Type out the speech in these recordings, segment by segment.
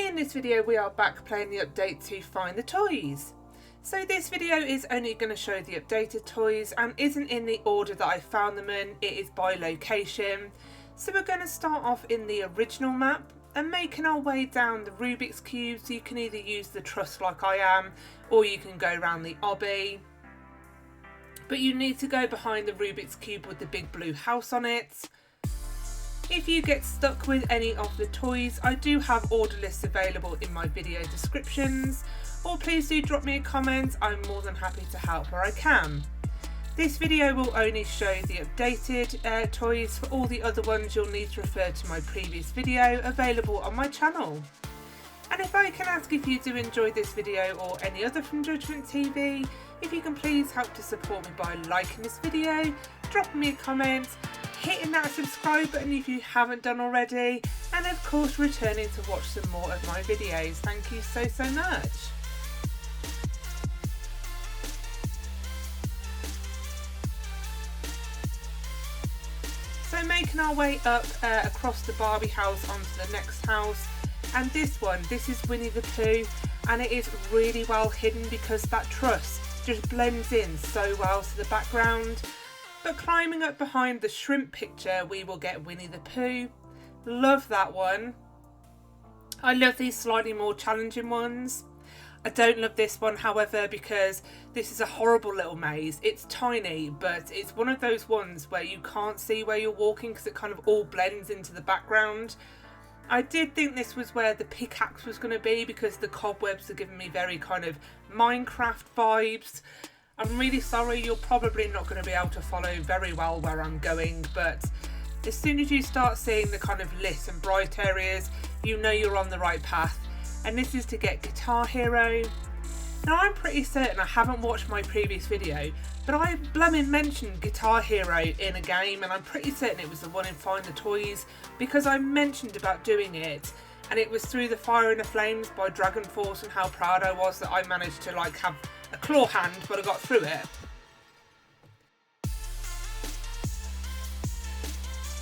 In this video we are back playing the update to find the toys. So this video is only going to show the updated toys and isn't in the order that I found them in, it is by location. So we're going to start off in the original map and making our way down the Rubik's cubes. You can either use the truss like I am, or you can go around the obby. But you need to go behind the Rubik's cube with the big blue house on it. If you get stuck with any of the toys, I do have order lists available in my video descriptions, or please do drop me a comment, I'm more than happy to help where I can. This video will only show the updated toys. For all the other ones you'll need to refer to my previous video available on my channel. And if I can ask, if you do enjoy this video or any other from JudgementTV, if you can please help to support me by liking this video, dropping me a comment, hitting that subscribe button if you haven't done already, and of course returning to watch some more of my videos. Thank you so much. So making our way up across the Barbie house onto the next house, and this is Winnie the Pooh, and it is really well hidden because that truss just blends in so well to the background. But climbing up behind the shrimp picture we will get Winnie the Pooh. Love that one. I love these slightly more challenging ones. I don't love this one however because this is a horrible little maze. It's tiny, but it's one of those ones where you can't see where you're walking because it kind of all blends into the background. I did think this was where the pickaxe was going to be because the cobwebs are giving me very kind of Minecraft vibes. I'm really sorry, you're probably not going to be able to follow very well where I'm going, but as soon as you start seeing the kind of lit and bright areas, you know you're on the right path. And this is to get Guitar Hero. Now I'm pretty certain I haven't watched my previous video, but I blooming mentioned Guitar Hero in a game, and I'm pretty certain it was the one in Find the Toys because I mentioned about doing it. And it was through the Fire and the Flames by Dragon Force, and how proud I was that I managed to like have a claw hand, but I got through it.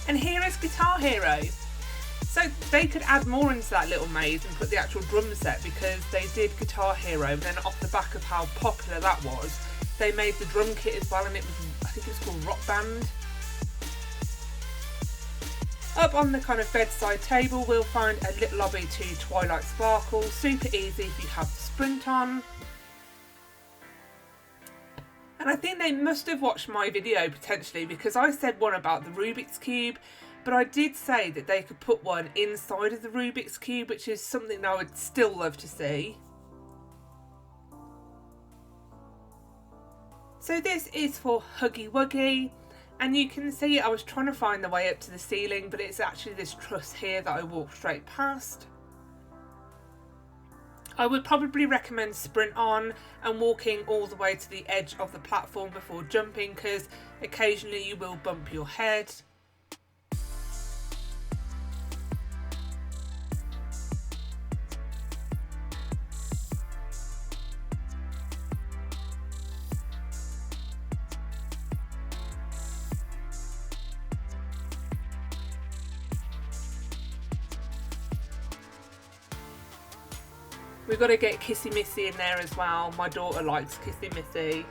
And here is Guitar Hero. So they could add more into that little maze and put the actual drum set, because they did Guitar Hero and then off the back of how popular that was, they made the drum kit as well, and it was, I think it's called Rock Band. Up on the kind of bedside table we'll find a little lobby to Twilight Sparkle, super easy if you have the sprint on. And I think they must have watched my video potentially, because I said one about the Rubik's Cube, but I did say that they could put one inside of the Rubik's Cube, which is something I would still love to see. So this is for Huggy Wuggy, and you can see I was trying to find the way up to the ceiling, but it's actually this truss here that I walked straight past. I would probably recommend sprint on and walking all the way to the edge of the platform before jumping, because occasionally you will bump your head. We've got to get Kissy Missy in there as well. My daughter likes Kissy Missy.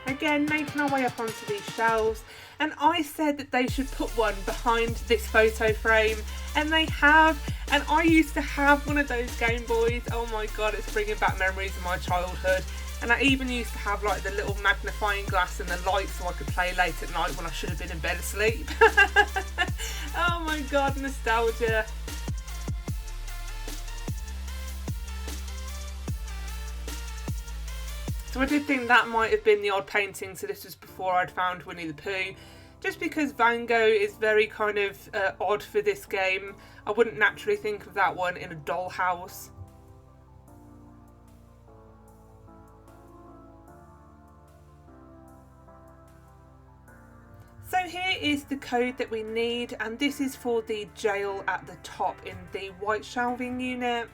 Again, making our way up onto these shelves. And I said that they should put one behind this photo frame. And they have. And I used to have one of those Game Boys. Oh my god, it's bringing back memories of my childhood. And I even used to have like the little magnifying glass and the light so I could play late at night when I should have been in bed asleep. Oh my god, nostalgia. So I did think that might have been the odd painting, so this was before I'd found Winnie the Pooh. Just because Van Gogh is very kind of odd for this game, I wouldn't naturally think of that one in a dollhouse. So here is the code that we need, and this is for the jail at the top in the white shelving unit.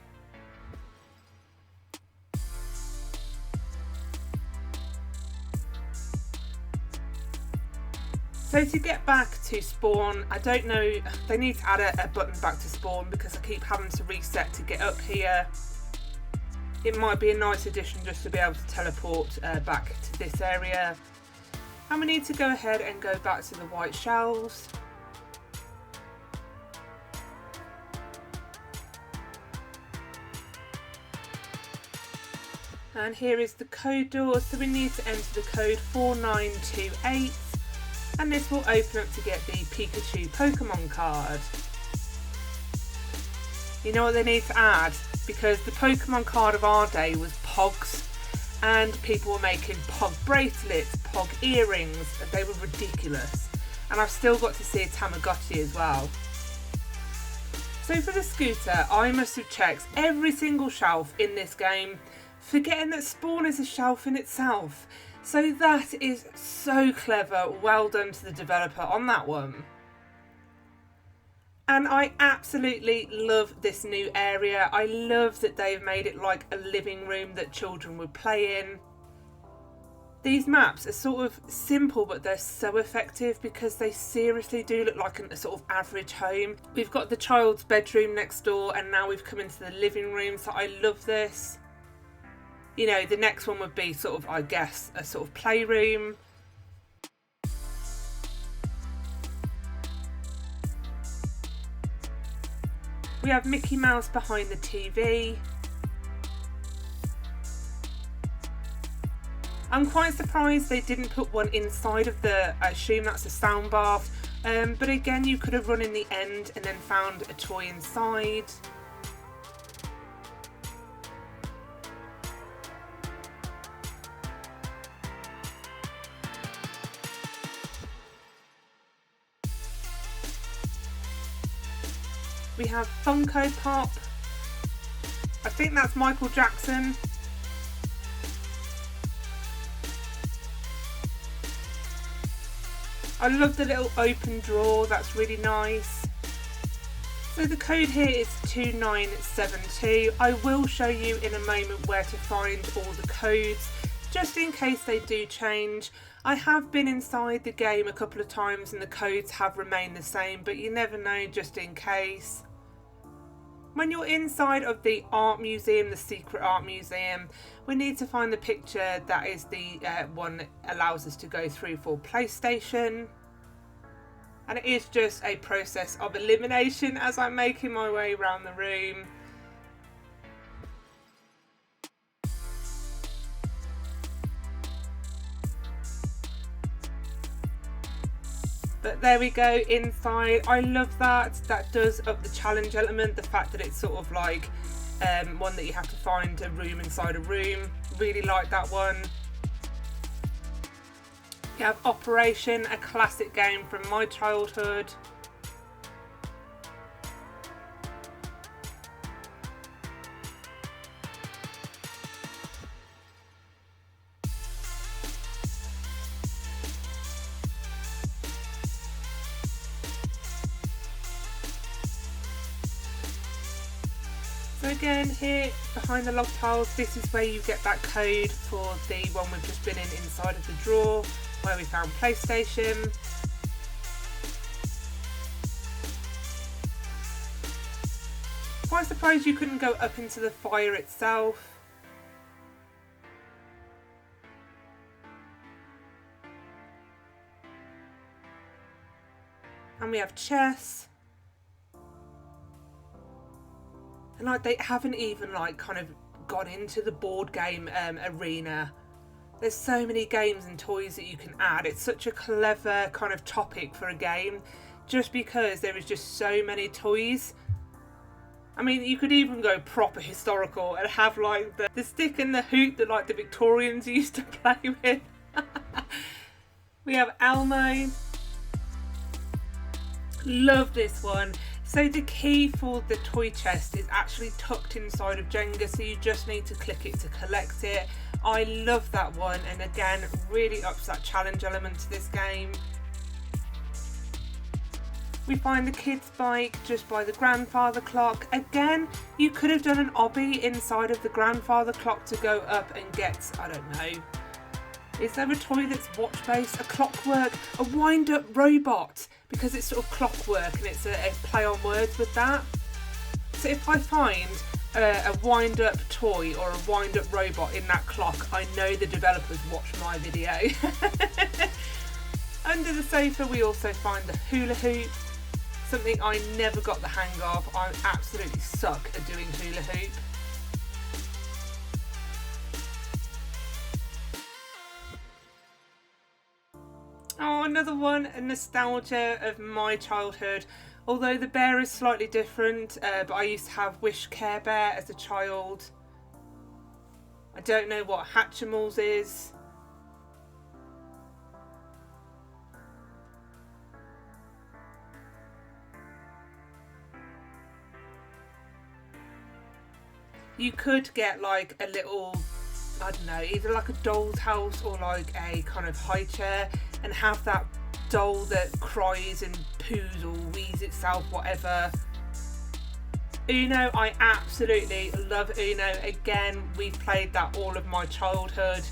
So to get back to spawn, I don't know, they need to add a button back to spawn because I keep having to reset to get up here. It might be a nice addition just to be able to teleport back to this area. And we need to go ahead and go back to the white shelves. And here is the code door, so we need to enter the code 4928. And this will open up to get the Pikachu Pokemon card. You know what they need to add? Because the Pokemon card of our day was Pogs, and people were making Pog bracelets, Pog earrings. They were ridiculous. And I've still got to see a Tamagotchi as well. So for the scooter, I must have checked every single shelf in this game, forgetting that spawn is a shelf in itself. So that is so clever, well done to the developer on that one. And I absolutely love this new area. I love that they've made it like a living room that children would play in. These maps are sort of simple, but they're so effective because they seriously do look like a sort of average home. We've got the child's bedroom next door, and now we've come into the living room, so I love this. You know, the next one would be sort of, I guess, a sort of playroom. We have Mickey Mouse behind the TV. I'm quite surprised they didn't put one inside of the, I assume that's a sound bath. But again, you could have run in the end and then found a toy inside. We have Funko Pop. I think that's Michael Jackson. I love the little open drawer, that's really nice. So the code here is 2972. I will show you in a moment where to find all the codes, just in case they do change. I have been inside the game a couple of times and the codes have remained the same, but you never know, just in case. When you're inside of the art museum, the secret art museum, we need to find the picture that is the one that allows us to go through for PlayStation. And it is just a process of elimination as I'm making my way around the room. But there we go, inside. I love that. That does up the challenge element, the fact that it's sort of like one that you have to find a room inside a room. Really like that one. You have Operation, a classic game from my childhood. So again, here behind the log piles, this is where you get that code for the one we've just been in inside of the drawer, where we found PlayStation. Quite surprised you couldn't go up into the fire itself. And we have chess. And like they haven't even like kind of gone into the board game arena. There's so many games and toys that you can add. It's such a clever kind of topic for a game, just because there is just so many toys. I mean, you could even go proper historical and have like the stick and the hoop that like the Victorians used to play with. We have Elmo. Love this one. So the key for the toy chest is actually tucked inside of Jenga, so you just need to click it to collect it. I love that one, and again, really ups that challenge element to this game. We find the kids' bike just by the grandfather clock. Again, you could have done an obby inside of the grandfather clock to go up and get, I don't know, Is there a toy that's watch based, a clockwork, a wind up robot? Because it's sort of clockwork and it's a play on words with that. So if I find a wind up toy or a wind up robot in that clock, I know the developers watched my video. Under the sofa we also find the hula hoop, something I never got the hang of. I absolutely suck at doing hula hoop. Oh, another one, a nostalgia of my childhood. Although the bear is slightly different, but I used to have Wish Care Bear as a child. I don't know what Hatchimals is. You could get like a little, I don't know, either like a doll's house or like a kind of high chair and have that doll that cries and poos or wheezes itself, whatever. Uno, I absolutely love Uno. Again, we've played that all of my childhood.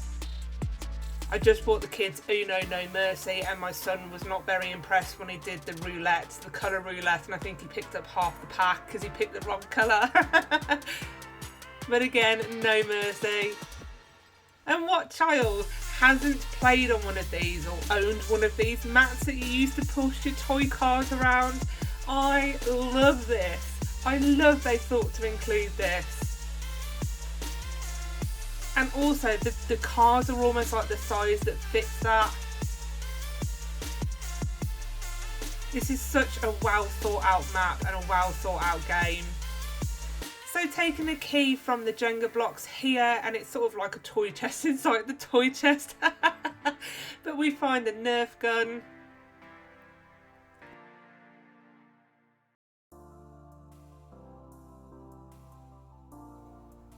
I just bought the kids Uno No Mercy and my son was not very impressed when he did the roulette, the colour roulette, and I think he picked up half the pack because he picked the wrong colour. But again, no mercy. And what child hasn't played on one of these or owned one of these mats that you used to push your toy cars around? I love this. I love they thought to include this. And also the cars are almost like the size that fits that. This is such a well thought out map and a well thought out game. So taking a key from the Jenga blocks here, and it's sort of like a toy chest inside the toy chest. But we find the Nerf gun.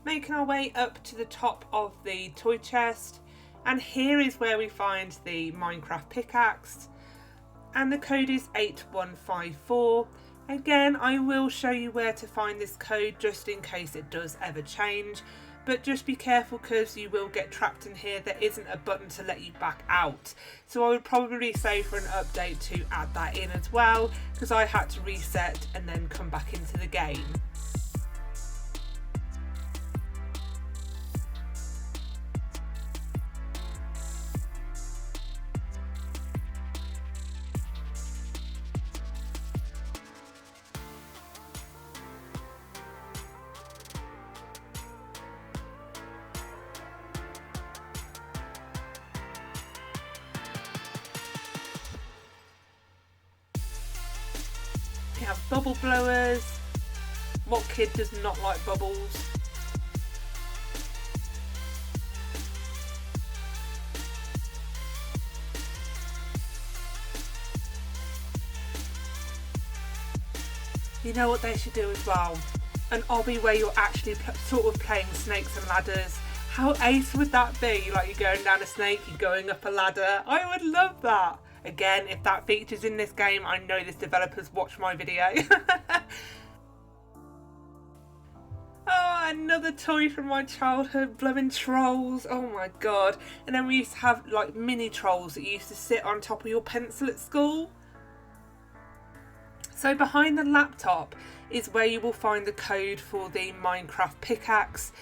Making our way up to the top of the toy chest, and here is where we find the Minecraft pickaxe, and the code is 8154. Again, I will show you where to find this code just in case it does ever change, but just be careful because you will get trapped in here. There isn't a button to let you back out. So I would probably say for an update to add that in as well, because I had to reset and then come back into the game. We have bubble blowers. What kid does not like bubbles? You know what they should do as well? An obby where you're actually sort of playing snakes and ladders. How ace would that be? Like you're going down a snake, you're going up a ladder. I would love that. Again, if that features in this game, I know this developer's watched my video. Oh, another toy from my childhood, blooming trolls. Oh my god. And then we used to have like mini trolls that used to sit on top of your pencil at school. So behind the laptop is where you will find the code for the Minecraft pickaxe.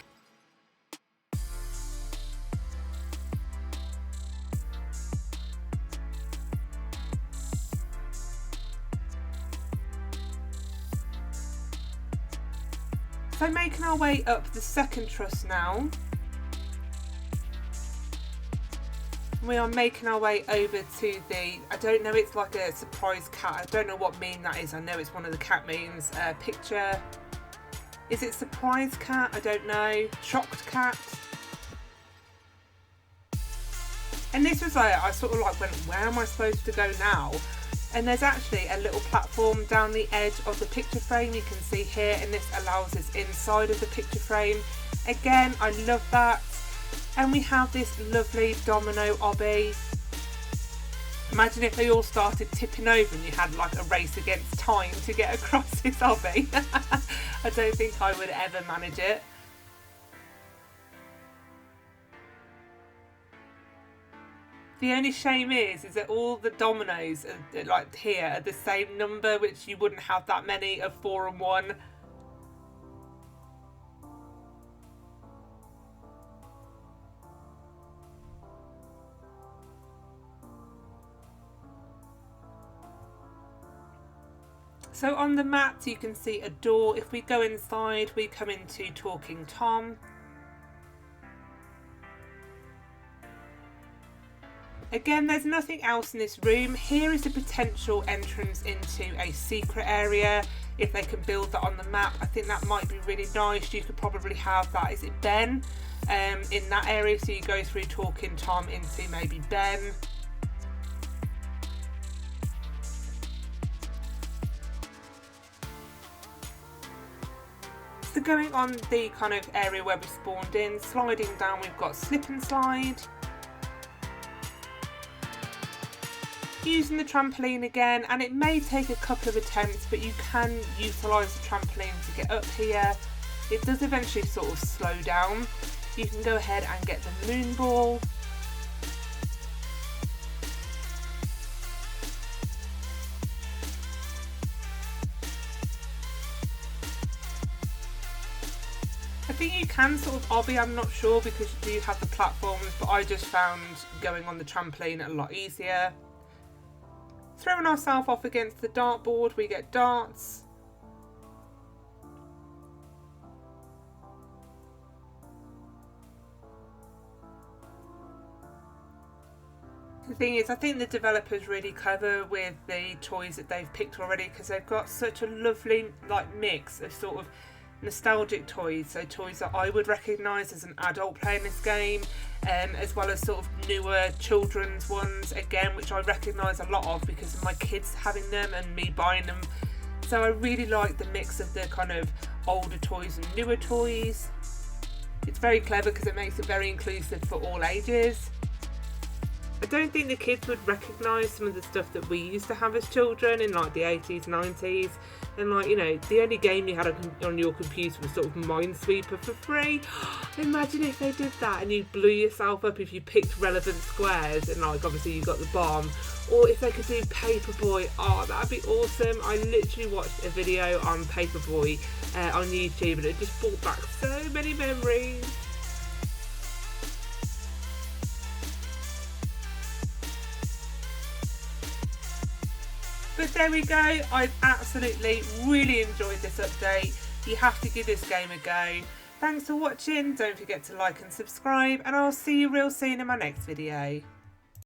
So making our way up the second truss now. We are making our way over to the, I don't know, it's like a surprise cat. I don't know what meme that is. I know it's one of the cat memes. Picture. Is it surprise cat? I don't know. Shocked cat. And this was like, I sort of like went, where am I supposed to go now? And there's actually a little platform down the edge of the picture frame you can see here, and this allows us inside of the picture frame. Again, I love that. And we have this lovely domino obby. Imagine if they all started tipping over and you had like a race against time to get across this obby. I don't think I would ever manage it. The only shame is that all the dominoes are, like here, are the same number, which you wouldn't have that many of 4 and 1. So on the mat you can see a door. If we go inside, we come into Talking Tom. Again, there's nothing else in this room. Here is a potential entrance into a secret area. If they can build that on the map, I think that might be really nice. You could probably have that, is it Ben? In that area, so you go through Talking Tom into maybe Ben. So going on the kind of area where we spawned in, sliding down, we've got slip and slide. Using the trampoline again, and it may take a couple of attempts, but you can utilise the trampoline to get up here. It does eventually sort of slow down. You can go ahead and get the moon ball. I think you can sort of obby, I'm not sure, because you do have the platforms, but I just found going on the trampoline a lot easier. Throwing ourselves off against the dartboard, we get darts. The thing is, I think the developer's really clever with the toys that they've picked already, because they've got such a lovely like mix of sort of nostalgic toys, so toys that I would recognise as an adult playing this game, as well as sort of newer children's ones again, which I recognise a lot of because of my kids having them and me buying them. So I really like the mix of the kind of older toys and newer toys. It's very clever because it makes it very inclusive for all ages. I don't think the kids would recognise some of the stuff that we used to have as children in like the 80s, 90s. And like, you know, the only game you had on your computer was sort of Minesweeper for free. Imagine if they did that and you blew yourself up if you picked relevant squares and like obviously you got the bomb. Or if they could do Paperboy, oh that'd be awesome. I literally watched a video on Paperboy on YouTube and it just brought back so many memories. But there we go, I've absolutely really enjoyed this update. You have to give this game a go. Thanks for watching, don't forget to like and subscribe, and I'll see you real soon in my next video.